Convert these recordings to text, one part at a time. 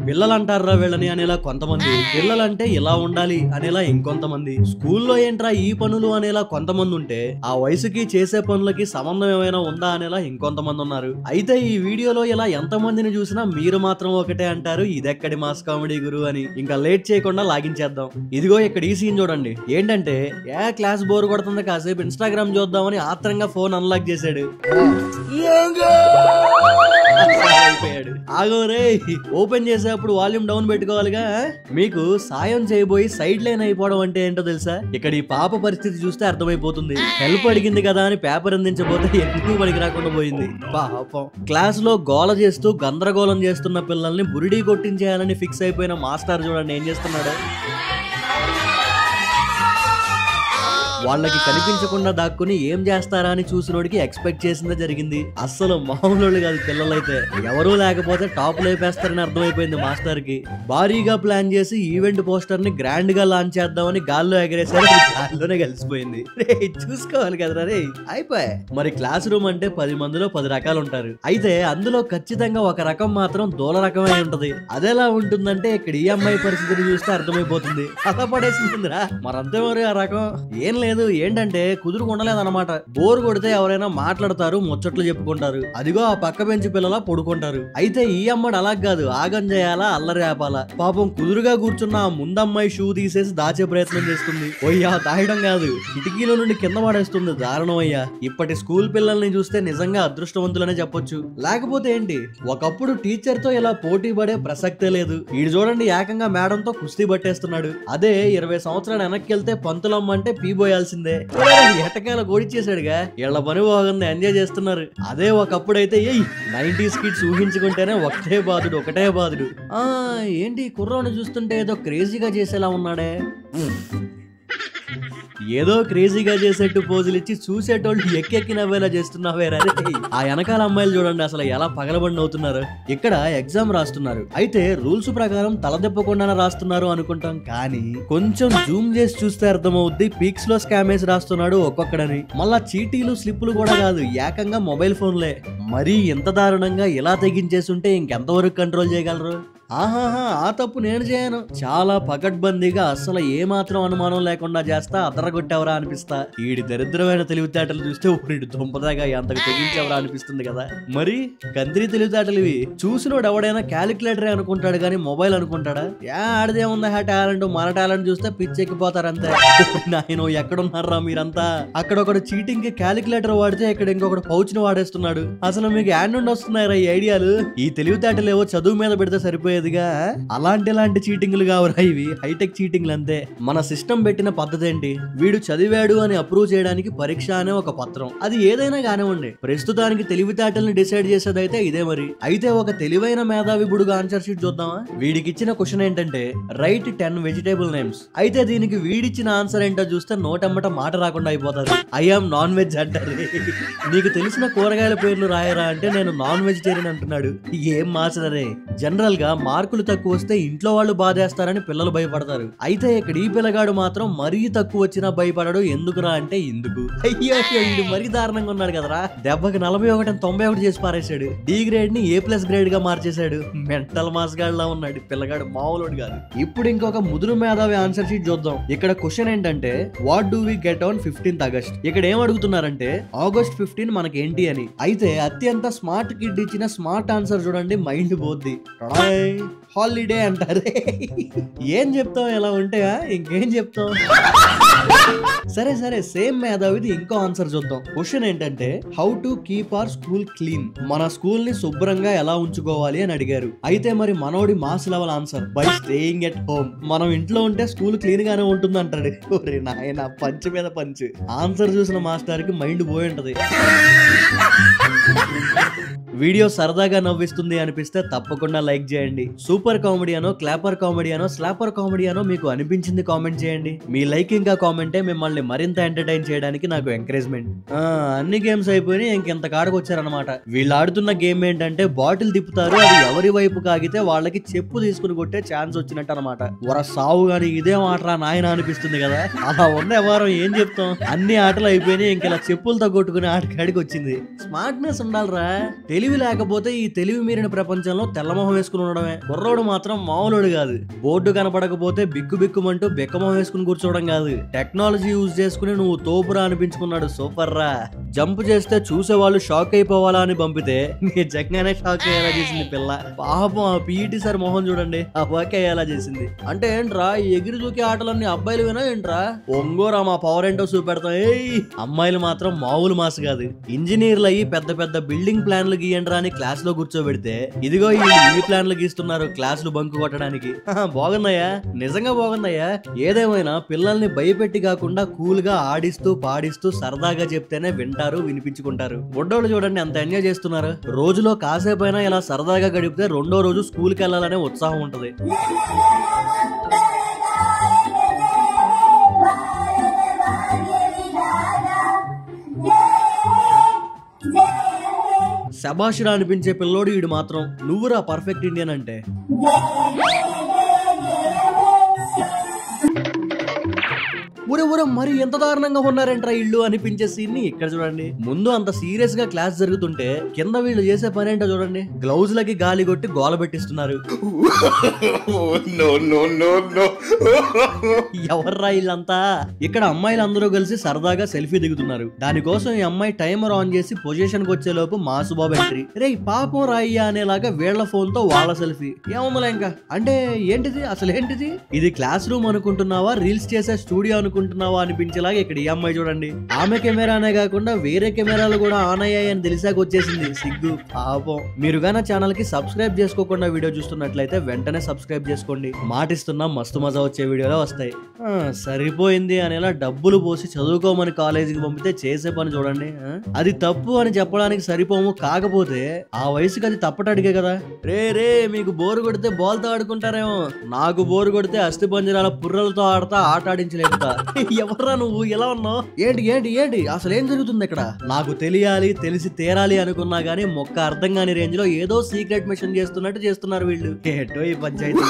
పిల్లలంటారా వీళ్ళని అనేలా కొంతమంది, పిల్లలంటే ఇలా ఉండాలి అనేలా ఇంకొంతమంది, స్కూల్లో ఏంట్రా ఈ పనులు అనేలా కొంతమంది ఉంటే, ఆ వయసుకి చేసే పనులకి సంబంధం ఏమైనా ఉందా అనేలా ఇంకొంతమంది ఉన్నారు. అయితే ఈ వీడియోలో ఇలా ఎంతమందిని చూసినా మీరు మాత్రం ఒకటే అంటారు, ఇదెక్కడి మాస్ కామెడీ గురు అని. ఇంకా లేట్ చేయకుండా లాగించేద్దాం. ఇదిగో ఇక్కడ ఈ సీన్ చూడండి. ఏంటంటే క్లాస్ బోర్ కొడుతుంది, కాసేపు ఇన్స్టాగ్రామ్ చూద్దామని ఆత్రంగా ఫోన్ అన్లాక్ చేశాడు. అయిపోయాడు. ఆగోరే, ఓపెన్ చేసేప్పుడు వాల్యూమ్ డౌన్ పెట్టుకోవాలిగా. మీకు సాయం చేయబోయి సైడ్ లైన్ అయిపోవడం అంటే ఏంటో తెలుసా? ఇక్కడ ఈ పాప పరిస్థితి చూస్తే అర్థమైపోతుంది. హెల్ప్ అడిగింది కదా అని పేపర్ అందించబోతే ఎందుకు పనికి రాకుండా పోయింది పాపం. క్లాస్ లో గోల చేస్తూ గందరగోళం చేస్తున్న పిల్లల్ని బురిడీ కొట్టించేయాలని ఫిక్స్ అయిపోయిన మాస్టర్ చూడండి ఏం చేస్తున్నాడు. వాళ్ళకి కనిపించకుండా దాక్కుని ఏం చేస్తారా అని చూసినోడికి ఎక్స్పెక్ట్ చేసిందే జరిగింది. అస్సలు మామూలు కాదు పిల్లలైతే. ఎవరూ లేకపోతే టాప్ లేపేస్తారని అర్థమైపోయింది మాస్టర్ కి. భారీగా ప్లాన్ చేసి ఈవెంట్ పోస్టర్ ని గ్రాండ్ గా లాంచ్ చేద్దామని గాల్లో ఎగరేసారు. గాల్లోనే కలిసిపోయింది. చూసుకోవాలి కదరా రే. అయిపోయా. మరి క్లాస్ రూమ్ అంటే 10 మందిలో 10 రకాలు ఉంటారు. అయితే అందులో ఖచ్చితంగా ఒక రకం మాత్రం దూల రకమే ఉంటది. అదెలా ఉంటుందంటే ఇక్కడ ఈ అమ్మాయి పరిస్థితిని చూస్తే అర్థమైపోతుంది. అలా పడేసిందిరా. మరంతే మరి ఆ రకం ఏం లేదు. ఏంటంటే కుదురు ఉండలేదన్నమాట. బోర్ కొడితే ఎవరైనా మాట్లాడతారు, ముచ్చట్లు చెప్పుకుంటారు. అదిగో ఆ పక్క బెంచి పిల్లలా పడుకుంటారు. అయితే ఈ అమ్మాయి అలా కాదు, ఆగం చేయాలా, అల్లరి ఆపాలా. పాపం కుదురుగా కూర్చున్న ఆ ముందమ్మాయి షూ తీసేసి దాచే ప్రయత్నం చేస్తుంది. ఓయ్యా దాయడం కాదు, కిటికీలో నుండి కింద పడేస్తుంది. దారుణం అయ్యా. ఇప్పటి స్కూల్ పిల్లల్ని చూస్తే నిజంగా అదృష్టవంతులనే చెప్పొచ్చు. లేకపోతే ఏంటి, ఒకప్పుడు టీచర్ తో ఇలా పోటీ పడే ప్రసక్తే లేదు. వీడు చూడండి ఏకంగా మేడంతో కుస్తీ పట్టేస్తున్నాడు. అదే 20 సంవత్సరాలు వెనక్కి వెళ్తే పంతులమ్మ అంటే పీబోయాల్సిందే. ఎటకాల గోడిచ్చేసాడుగా. వీళ్ళ పని బాగుంది, ఎంజాయ్ చేస్తున్నారు. అదే ఒకప్పుడైతే 90s కిడ్స్ ఊహించుకుంటేనే ఒకటే బాధుడు. ఏంటి కుర్రోని చూస్తుంటే ఏదో క్రేజీగా చేసేలా ఉన్నాడే. ఏదో క్రేజీగా చేసేట్టు పోజులు ఇచ్చి చూసేటోళ్ళు ఎక్కెక్కి నవ్వేలా చేస్తున్నావేరా. ఆ వెనకాల అమ్మాయిలు చూడండి అసలు ఎలా పగలబడి అవుతున్నారు. ఇక్కడ ఎగ్జామ్ రాస్తున్నారు. అయితే రూల్స్ ప్రకారం తలదెప్పకుండా రాస్తున్నారు అనుకుంటాం, కానీ కొంచెం జూమ్ చేసి చూస్తే అర్థమవుద్ది పీక్స్ లో స్కామ్ వేసి రాస్తున్నాడు ఒక్కొక్కడని. మళ్ళా చీటీలు స్లిప్పులు కూడా కాదు, ఏకంగా మొబైల్ ఫోన్లే. మరీ ఎంత దారుణంగా ఇలా తెగించేస్తుంటే ఇంకెంతవరకు కంట్రోల్ చేయగలరు? ఆహాహా, ఆ తప్పు నేను చేయను. చాలా పకడ్బందీగా అసలు ఏ మాత్రం అనుమానం లేకుండా చేస్తా, అదరగొట్టేవరా అనిపిస్తా. ఈడి దరిద్రమైన తెలివితేటలు చూస్తే వీడి దుంపదాగా ఎంతకు తెగించేవరా అనిపిస్తుంది కదా. మరి కంత్రి తెలివితేటలు ఇవి. చూసినోడు ఎవడైనా క్యాలిక్యులేటరే అనుకుంటాడు కానీ మొబైల్ అనుకుంటాడా? ఆడదేముందా టాలెంట్, మన టాలెంట్ చూస్తే పిచ్చెక్కిపోతారంతే. నాయన ఎక్కడున్నారా మీరంతా? అక్కడ ఒకడు చీటింగ్ కి క్యాలిక్యులేటర్ వాడితే ఇక్కడ ఇంకొకటి పౌచ్ ని వాడేస్తున్నాడు. అసలు మీకు యాడ్ నుండి వస్తున్నారా ఈ ఐడియాలు? ఈ తెలివితేటలు ఏవో చదువు మీద పెడితే సరిపోయేదిగా. అలాంటి చీటింగ్లు కావురా ఇవి, హైటెక్ చీటింగ్లు అంతే. మన సిస్టమ్ పెట్టిన పద్ధతి ఏంటి? వీడు చదివాడు అని అప్రూవ్ చేయడానికి పరీక్ష అనే ఒక పత్రం. అది ఏదైనా కానివ్వండి, ప్రస్తుతానికి తెలివితేటల్ని డిసైడ్ చేసేదైతే ఇదే. మరి అయితే ఒక తెలివైన మేధావి బుడుగా ఆన్సర్ షీట్ చూద్దామా? వీడికి ఇచ్చిన క్వశ్చన్ ఏంటంటే రైట్ 10 వెజిటేబుల్ నేమ్స్. అయితే దీనికి వీడిచ్చిన ఆన్సర్ ఏంటో చూస్తే నోటమ్మట మాట రాకుండా అయిపోతారు. ఐ ఆమ్ నాన్ వెజ్ అంటారు. నీకు తెలిసిన కూరగాయల పేర్లు రాయరా అంటే నేను నాన్ వెజిటేరియన్ అంటున్నాడు. ఏం మాస్టరే. జనరల్ గా మార్కులు తక్కువ వస్తే ఇంట్లో వాళ్ళు బాధేస్తారని పిల్లలు భయపడతారు. అయితే ఇక్కడ ఈ పిల్లగాడు మాత్రం మరీ తక్కువ వచ్చినా భయపడడు. ఎందుకురా అంటే ఇందుకు. అయ్యో ఇది మరీ దారుణంగా ఉన్నాడు కదరా. దెబ్బకి 41 91 చేసి పారేశాడు. డి గ్రేడ్ ని A+ గ్రేడ్ గా మార్చేశాడు. మెంటల్ మాస్ గాడిలా ఉన్నాడు పిల్లగాడు, మామూలుడు కాదు. ఇప్పుడు ఇంకొక ముదురు మేధావి ఆన్సర్ షీట్ చూద్దాం. ఇక్కడ క్వశ్చన్ ఏంటంటే what do we get on 15th August? ఇక్కడ ఏం అడుగుతున్నారంటే ఆగస్ట్ 15 మనకి ఏంటి అని. అయితే అత్యంత స్మార్ట్ కిడ్ ఇచ్చిన స్మార్ట్ ఆన్సర్ చూడండి, మైండ్ పోద్ది. హాలిడే అంటారే. ఏం చెప్తాం ఎలా ఉంటే? ఇంకేం చెప్తాం? సరే సేమ్ మేధావిది ఇంకో ఆన్సర్ చూద్దాం. క్వశ్చన్ ఏంటంటే how to keep our school clean? మన స్కూల్ ని శుభ్రంగా ఎలా ఉంచుకోవాలి అని అడిగారు. అయితే మరి మనోడి mass level answer by staying at home. మనం ఇంట్లో ఉంటే స్కూల్ క్లీన్ గానే ఉంటుంది అంటాడు. ఒరే నాయన, పంచ్ మీద పంచ్. ఆన్సర్ చూసిన మాస్టర్ కి మైండ్ పోయి ఉంటది. వీడియో సరదాగా నవ్విస్తుంది అనిపిస్తే తప్పకుండా లైక్ చేయండి. సూపర్ కామెడీ అనో, క్లాపర్ కామెడీ అనో, స్లాపర్ కామెడీ అనో మీకు అనిపించింది కామెంట్ చేయండి. మీ లైక్ ఇంకా కామెంటే మిమ్మల్ని మరింత ఎంటర్టైన్ చేయడానికి నాకు ఎంకరేజ్మెంట్. అన్ని గేమ్స్ అయిపోయి ఇంకెంత కాడకు వచ్చారనమాట. వీళ్ళు ఆడుతున్న గేమ్ ఏంటంటే బాటిల్ తిప్పుతారు, అది ఎవరి వైపు కాగితే వాళ్ళకి చెప్పు తీసుకుని కొట్టే ఛాన్స్ వచ్చినట్టు అనమాట. వర సావు గాని ఇదేం ఆటరా నాయన అనిపిస్తుంది కదా. అలా ఉన్న వారం ఏం చెప్తాం, అన్ని ఆటలు అయిపోయినాయి, ఇంకెలా చెప్పులతో కొట్టుకునే ఆటకాడికి వచ్చింది. స్మార్ట్నెస్ ఉండాలరా. తెలివి లేకపోతే ఈ తెలివి మీరిన ప్రపంచంలో తెల్లమొహం వేసుకుని ఉండడమే. కుర్రోడు మాత్రం మామూలుడు కాదు. బోర్డు కనపడకపోతే బిక్కు బిక్కుమంటూ బిక్కమొహం వేసుకుని కూర్చోవడం కాదు, టెక్నాలజీ యూజ్ చేసుకుని నువ్వు తోపురా అనిపించుకున్నాడు. సూపర్ రా. జంప్ చేస్తే చూసేవాళ్ళు షాక్ అయిపోవాలా అని పంపితే నిజంగానే షాక్ అయ్యేలా చేసింది పిల్ల. పాపం ఆ పీఈటీ సార్ మొహం చూడండి, ఆ వాక్ అయ్యేలా చేసింది. అంటే ఏంట్రా ఈ ఎగిరి దూకే ఆటలన్నీ అబ్బాయిలు వినా ఏంట్రా? ఒంగోరా మా పవర్ ఏంటో చూపెడతాం. అమ్మాయిలు మాత్రం మామూలు మాస్ కాదు. ఇంజనీర్లు అయ్యి పెద్ద పెద్ద బిల్డింగ్ ప్లాన్లు గీయండ్రా అని క్లాస్ లో కూర్చోబెడితే ఇదిగో ఈ ప్లాన్లు గీస్తున్నారు క్లాసులు బంకు కొట్టడానికి. బాగున్నాయా? నిజంగా బాగున్నాయా? ఏదేమైనా పిల్లల్ని భయపెట్టి కాకుండా కూల్ గా ఆడిస్తూ పాడిస్తూ సరదాగా చెప్తేనే వింటారు, వినిపించుకుంటారు. బుడ్డోళ్ళు చూడండి ఎంత ఎంజాయ్ చేస్తున్నారు. రోజులో కాసేపైనా ఇలా సరదాగా గడిపితే రెండో రోజు స్కూల్కి వెళ్ళాలనే ఉత్సాహం ఉంటది. శబాషురా అనిపించే పిల్లోడు వీడు మాత్రం. నువ్వురా పర్ఫెక్ట్ ఇండియన్ అంటే. ఊరే ఊరే మరి ఎంత దారుణంగా ఉన్నారంట్రా ఇల్లు అనిపించే సీన్ ని ఇక్కడ చూడండి. ముందు అంత సీరియస్ గా క్లాస్ జరుగుతుంటే కింద వీళ్ళు చేసే పని ఏంటో చూడండి. గ్లౌజ్ లకి గాలి కొట్టి గోల పెట్టిస్తున్నారు. ఎవర్రా వీళ్ళంతా? ఇక్కడ అమ్మాయిలు అందరూ కలిసి సరదాగా సెల్ఫీ దిగుతున్నారు. దానికోసం ఈ అమ్మాయి టైమర్ ఆన్ చేసి పొజిషన్ కి వచ్చే లోపు మాసుబాబు ఎంట్రీ. రే పాపం రాయ్యా అనేలాగా వీళ్ల ఫోన్ తో వాళ్ళ సెల్ఫీ. ఏమమ్మలే ఇంకా అంటే ఏంటిది అసలు ఏంటిది? ఇది క్లాస్ రూమ్ అనుకుంటున్నావా, రీల్స్ చేసే స్టూడియో అనుకుంటున్నావా అనిపించేలాగా ఇక్కడ ఈ అమ్మాయి చూడండి. ఆమె కెమెరానే కాకుండా వేరే కెమెరాలు కూడా ఆన్ అయ్యాయి అని తెలిసాక వచ్చేసింది సిగ్గు. పాపం. మీరు గాన ఛానల్ కి సబ్స్క్రైబ్ చేసుకోకుండా వీడియో చూస్తున్నట్లయితే వెంటనే సబ్స్క్రైబ్ చేసుకోండి. మాటిస్తున్నా మస్తు మజా వచ్చే వీడియోలో వస్తాయి. సరిపోయింది అనేలా డబ్బులు పోసి చదువుకోమని కాలేజీకి పంపితే చేసే పని చూడండి. అది తప్పు అని చెప్పడానికి సరిపోము, కాకపోతే ఆ వయసుకి అది తప్పటడిగే కదా. రే మీకు బోరు కొడితే బాల్ తో ఆడుకుంటారేమో, నాకు బోరు కొడితే అస్థి పంజరాల పుర్రలతో ఆడతా ఆట ఆడించలేపుతా. ఎవర్రా నువ్వు? ఎలా ఉన్నావు? ఏంటి ఏంటి ఏంటి అసలు ఏం జరుగుతుంది ఇక్కడ? నాకు తెలియాలి, తెలిసి తీరాలి అనుకున్నా గానీ మొక్క అర్థం కాని రేంజ్ లో ఏదో సీక్రెట్ మిషన్ చేస్తున్నట్టు చేస్తున్నారు వీళ్ళు. ఏటో ఈ పంచాయతీ.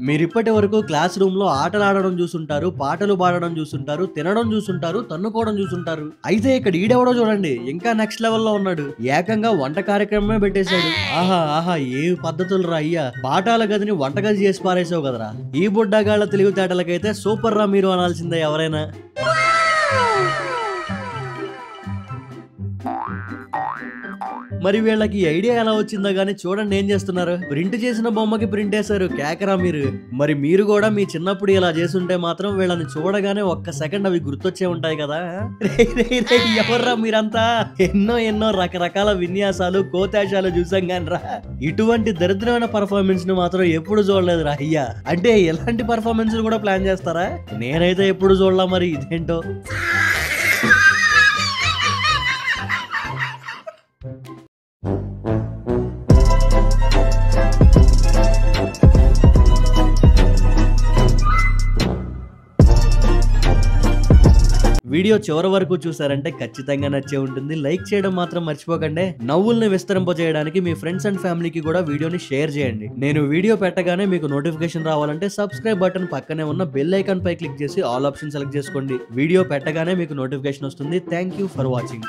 మీరు ఇప్పటి వరకు క్లాస్ రూమ్ లో ఆటలు ఆడడం చూసుంటారు, పాటలు పాడడం చూసుంటారు, తినడం చూసుంటారు, తన్నుకోవడం చూసుంటారు. అయితే ఇక్కడ ఈడెవడో చూడండి ఇంకా నెక్స్ట్ లెవెల్ లో ఉన్నాడు. ఏకంగా వంట కార్యక్రమమే పెట్టేశాడు. ఆహా ఆహా ఏ పద్ధతులు రా అయ్యా. పాఠాల గదిని వంటగది చేసి పారేసావు కదరా. ఈ బుడ్డగాళ్ళ తెలివితేటలకైతే సూపర్ రా మీరు అనాల్సిందే ఎవరైనా. మరి వీళ్ళకి ఐడియా ఎలా వచ్చిందో గానీ చూడండి ఏం చేస్తున్నారు. ప్రింట్ చేసిన బొమ్మకి ప్రింట్ వేశారు. కేకరా మీరు. మరి మీరు కూడా మీ చిన్నప్పుడు ఇలా చేసుంటే మాత్రం వీళ్ళని చూడగానే ఒక్క సెకండ్ అవి గుర్తొచ్చే ఉంటాయి కదా. ఎవర్రా మీరంతా? ఎన్నో ఎన్నో రకరకాల విన్యాసాలు కోతాశాలు చూసాం కానీ రా, ఇటువంటి దరిద్రమైన పర్ఫార్మెన్స్ ని మాత్రం ఎప్పుడు చూడలేదు రా అయ్యా. అంటే ఎలాంటి పర్ఫార్మెన్స్ కూడా ప్లాన్ చేస్తారా? నేనైతే ఎప్పుడు చూడలా. మరి ఇదేంటో. వీడియో చివరి వరకు చూసారంటే ఖచ్చితంగా నచ్చే ఉంటుంది. లైక్ చేయడం మాత్రం మర్చిపోకండి. నవ్వుల్ని విస్తరింపజేయడానికి మీ ఫ్రెండ్స్ అండ్ ఫ్యామిలీకి కూడా వీడియోని షేర్ చేయండి. నేను వీడియో పెట్టగానే మీకు నోటిఫికేషన్ రావాలంటే సబ్స్క్రైబ్ బటన్ పక్కనే ఉన్న బెల్ ఐకాన్ పై క్లిక్ చేసి ఆల్ ఆప్షన్ సెలెక్ట్ చేసుకోండి. వీడియో పెట్టగానే మీకు నోటిఫికేషన్ వస్తుంది. Thank you for watching.